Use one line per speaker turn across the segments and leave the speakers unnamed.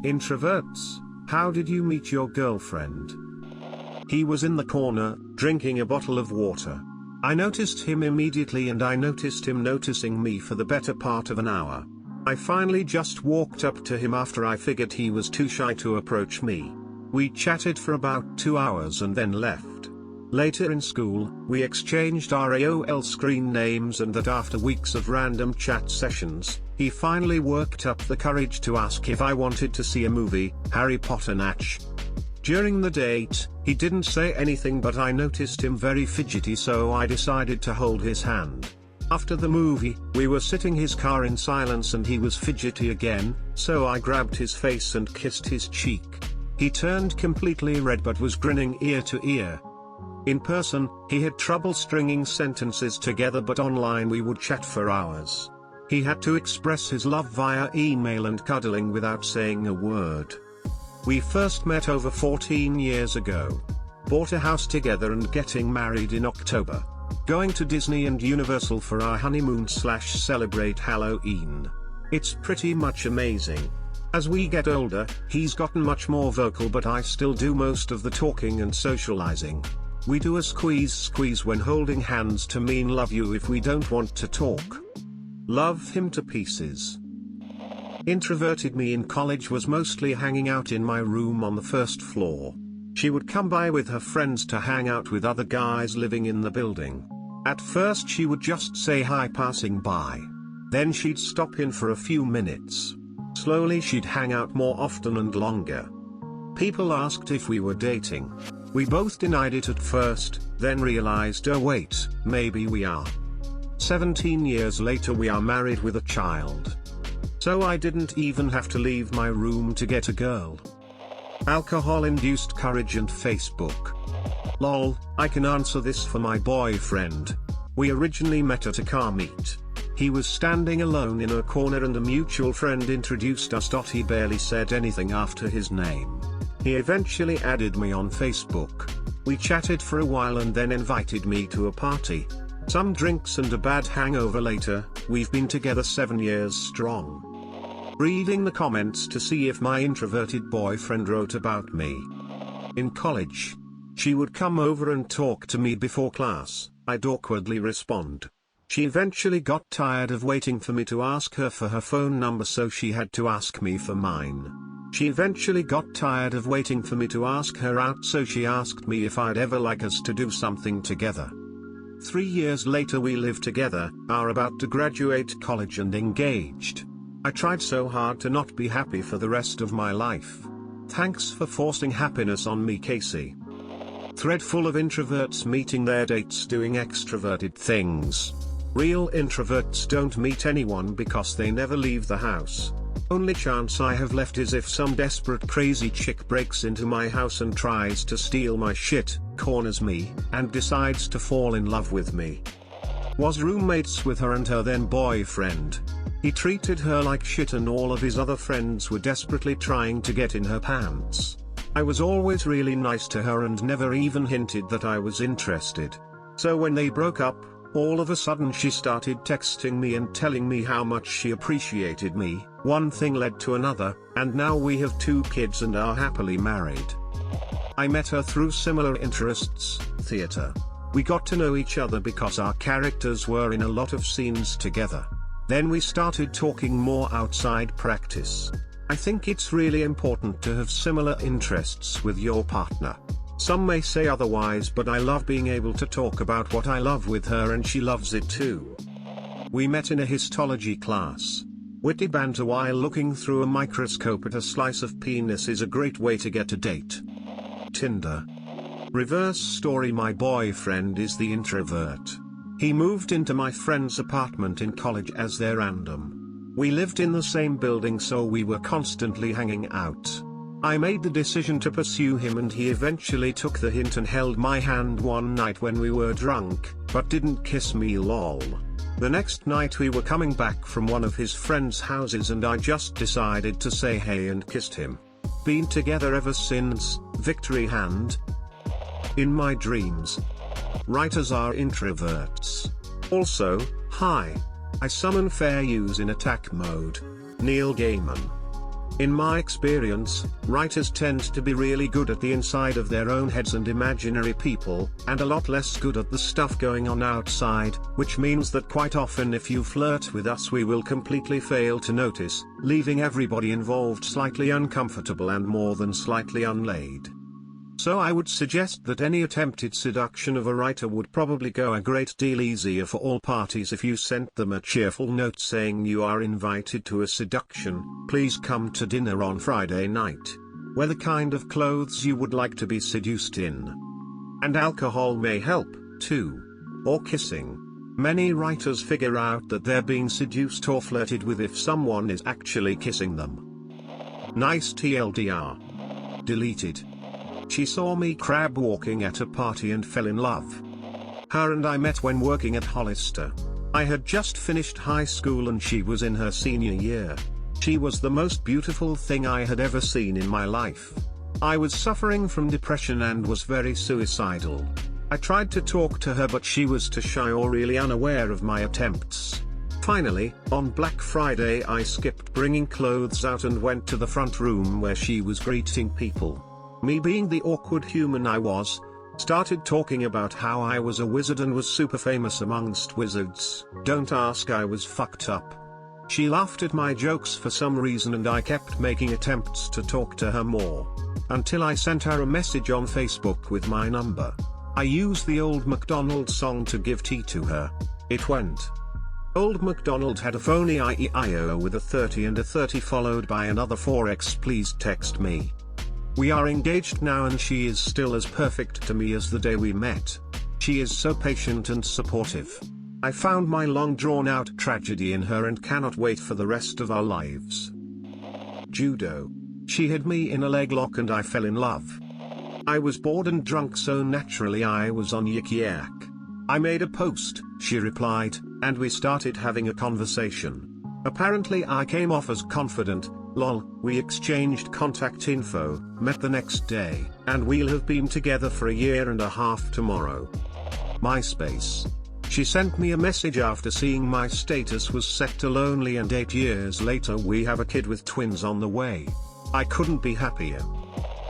Introverts, how did you meet your girlfriend? He was in the corner, drinking a bottle of water. I noticed him immediately and I noticed him noticing me for the better part of an hour. I finally just walked up to him after I figured he was too shy to approach me. We chatted for about 2 hours and then left. Later in school, we exchanged our AOL screen names and that after weeks of random chat sessions, he finally worked up the courage to ask if I wanted to see a movie, Harry Potter Natch. During the date, he didn't say anything but I noticed him very fidgety so I decided to hold his hand. After the movie, we were sitting his car in silence and he was fidgety again, so I grabbed his face and kissed his cheek. He turned completely red but was grinning ear to ear. In person, he had trouble stringing sentences together but online we would chat for hours. He had to express his love via email and cuddling without saying a word. We first met over 14 years ago. Bought a house together and getting married in October. Going to Disney and Universal for our honeymoon/celebrate Halloween. It's pretty much amazing. As we get older, he's gotten much more vocal but I still do most of the talking and socializing. We do a squeeze when holding hands to mean love you if we don't want to talk. Love him to pieces. Introverted me in college was mostly hanging out in my room on the first floor. She would come by with her friends to hang out with other guys living in the building. At first she would just say hi passing by. Then she'd stop in for a few minutes. Slowly she'd hang out more often and longer. People asked if we were dating. We both denied it at first, then realized oh wait, maybe we are. 17 years later we are married with a child. So I didn't even have to leave my room to get a girl. Alcohol-induced courage and Facebook. Lol, I can answer this for my boyfriend. We originally met at a car meet. He was standing alone in a corner and a mutual friend introduced us. He barely said anything after his name. He eventually added me on Facebook. We chatted for a while and then invited me to a party. Some drinks and a bad hangover later, we've been together 7 years strong. Reading the comments to see if my introverted boyfriend wrote about me. In college, she would come over and talk to me before class. I'd awkwardly respond. She eventually got tired of waiting for me to ask her for her phone number so she had to ask me for mine. She eventually got tired of waiting for me to ask her out so she asked me if I'd ever like us to do something together. 3 years later we live together, are about to graduate college and engaged. I tried so hard to not be happy for the rest of my life. Thanks for forcing happiness on me, Casey. Thread full of introverts meeting their dates doing extroverted things. Real introverts don't meet anyone because they never leave the house. Only chance I have left is if some desperate crazy chick breaks into my house and tries to steal my shit, corners me, and decides to fall in love with me. Was roommates with her and her then boyfriend. He treated her like shit and all of his other friends were desperately trying to get in her pants. I was always really nice to her and never even hinted that I was interested. So when they broke up, all of a sudden she started texting me and telling me how much she appreciated me. One thing led to another, and now we have 2 kids and are happily married. I met her through similar interests, theater. We got to know each other because our characters were in a lot of scenes together. Then we started talking more outside practice. I think it's really important to have similar interests with your partner. Some may say otherwise but I love being able to talk about what I love with her and she loves it too. We met in a histology class. Witty banter while looking through a microscope at a slice of penis is a great way to get a date. Tinder. Reverse story: my boyfriend is the introvert. He moved into my friend's apartment in college as their random. We lived in the same building so we were constantly hanging out. I made the decision to pursue him and he eventually took the hint and held my hand one night when we were drunk, but didn't kiss me, lol. The next night we were coming back from one of his friends' houses and I just decided to say hey and kissed him. Been together ever since, victory hand. In my dreams. Writers are introverts. Also, hi. I summon fair use in attack mode. Neil Gaiman. In my experience, writers tend to be really good at the inside of their own heads and imaginary people, and a lot less good at the stuff going on outside, which means that quite often if you flirt with us we will completely fail to notice, leaving everybody involved slightly uncomfortable and more than slightly unlaid. So I would suggest that any attempted seduction of a writer would probably go a great deal easier for all parties if you sent them a cheerful note saying you are invited to a seduction, please come to dinner on Friday night. Wear the kind of clothes you would like to be seduced in. And alcohol may help, too. Or kissing. Many writers figure out that they're being seduced or flirted with if someone is actually kissing them. Nice TLDR. Deleted. She saw me crab walking at a party and fell in love. Her and I met when working at Hollister. I had just finished high school and she was in her senior year. She was the most beautiful thing I had ever seen in my life. I was suffering from depression and was very suicidal. I tried to talk to her but she was too shy or really unaware of my attempts. Finally, on Black Friday I skipped bringing clothes out and went to the front room where she was greeting people. Me being the awkward human I was, started talking about how I was a wizard and was super famous amongst wizards. Don't ask, I was fucked up. She laughed at my jokes for some reason and I kept making attempts to talk to her more. Until I sent her a message on Facebook with my number. I used the Old MacDonald song to give tea to her. It went. Old MacDonald had a phony I-E-I-O with a 30 and a 30 followed by another 4x, please text me. We are engaged now and she is still as perfect to me as the day we met. She is so patient and supportive. I found my long drawn out tragedy in her and cannot wait for the rest of our lives. Judo. She had me in a leg lock and I fell in love. I was bored and drunk so naturally I was on Yik Yak. I made a post, she replied, and we started having a conversation. Apparently I came off as confident. Lol, we exchanged contact info, met the next day, and we'll have been together for a year and a half tomorrow. MySpace. She sent me a message after seeing my status was set to lonely and 8 years later we have a kid with twins on the way. I couldn't be happier.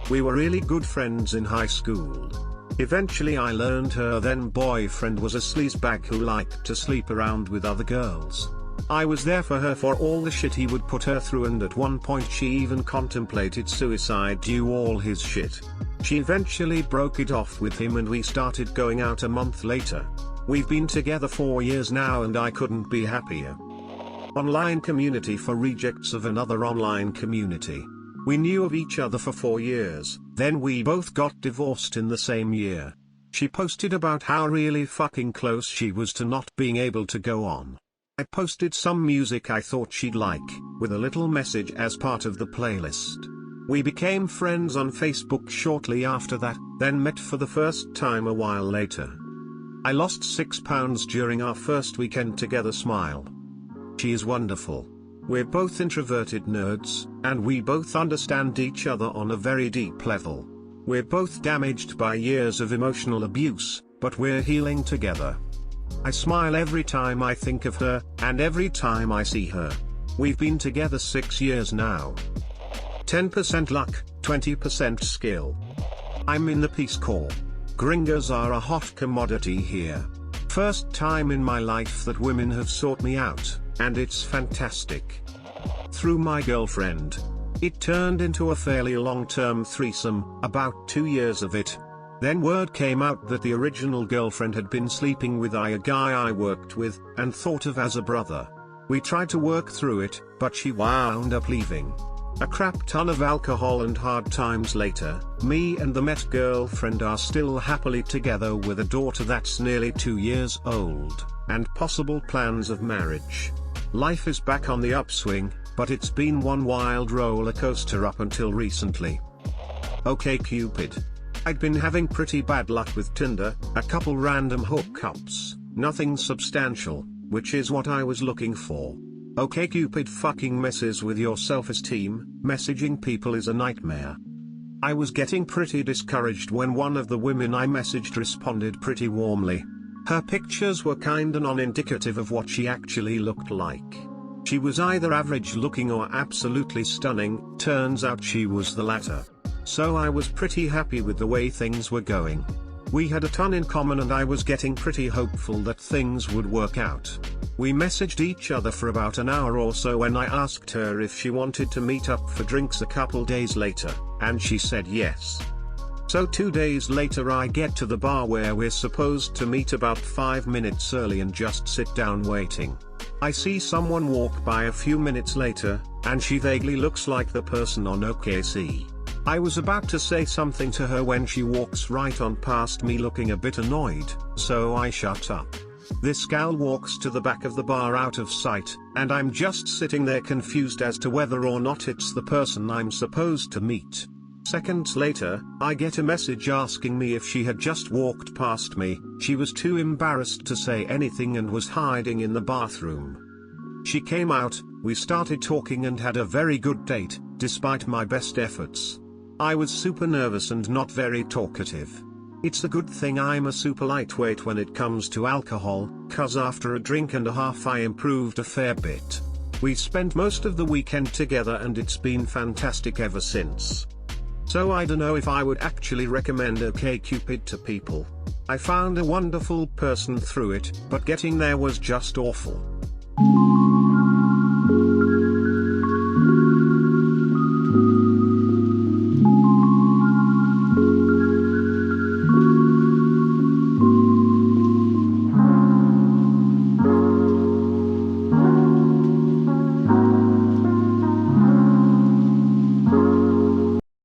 We were really good friends in high school. Eventually I learned her then boyfriend was a sleazebag who liked to sleep around with other girls. I was there for her for all the shit he would put her through and at one point she even contemplated suicide due to all his shit. She eventually broke it off with him and we started going out a month later. We've been together 4 years now and I couldn't be happier. Online community for rejects of another online community. We knew of each other for 4 years, then we both got divorced in the same year. She posted about how really fucking close she was to not being able to go on. I posted some music I thought she'd like, with a little message as part of the playlist. We became friends on Facebook shortly after that, then met for the first time a while later. I lost 6 pounds during our first weekend together. Smile. She is wonderful. We're both introverted nerds, and we both understand each other on a very deep level. We're both damaged by years of emotional abuse, but we're healing together. I smile every time I think of her, and every time I see her. We've been together 6 years now. 10% luck, 20% skill. I'm in the Peace Corps. Gringos are a hot commodity here. First time in my life that women have sought me out, and it's fantastic. Through my girlfriend. It turned into a fairly long-term threesome, about 2 years of it. Then word came out that the original girlfriend had been sleeping with a guy I worked with, and thought of as a brother. We tried to work through it, but she wound up leaving. A crap ton of alcohol and hard times later, me and the Met girlfriend are still happily together with a daughter that's nearly 2 years old, and possible plans of marriage. Life is back on the upswing, but it's been one wild roller coaster up until recently. OkCupid. I'd been having pretty bad luck with Tinder, a couple random hookups, nothing substantial, which is what I was looking for. OkCupid fucking messes with your self-esteem, messaging people is a nightmare. I was getting pretty discouraged when one of the women I messaged responded pretty warmly. Her pictures were kinda non-indicative of what she actually looked like. She was either average looking or absolutely stunning. Turns out she was the latter. So I was pretty happy with the way things were going. We had a ton in common and I was getting pretty hopeful that things would work out. We messaged each other for about an hour or so when I asked her if she wanted to meet up for drinks a couple days later, and she said yes. So 2 days later I get to the bar where we're supposed to meet about 5 minutes early and just sit down waiting. I see someone walk by a few minutes later, and she vaguely looks like the person on OKC. I was about to say something to her when she walks right on past me looking a bit annoyed, so I shut up. This gal walks to the back of the bar out of sight, and I'm just sitting there confused as to whether or not it's the person I'm supposed to meet. Seconds later, I get a message asking me if she had just walked past me. She was too embarrassed to say anything and was hiding in the bathroom. She came out, we started talking and had a very good date, despite my best efforts. I was super nervous and not very talkative. It's a good thing I'm a super lightweight when it comes to alcohol, cause after a drink and a half I improved a fair bit. We spent most of the weekend together and it's been fantastic ever since. So I don't know if I would actually recommend OkCupid to people. I found a wonderful person through it, but getting there was just awful.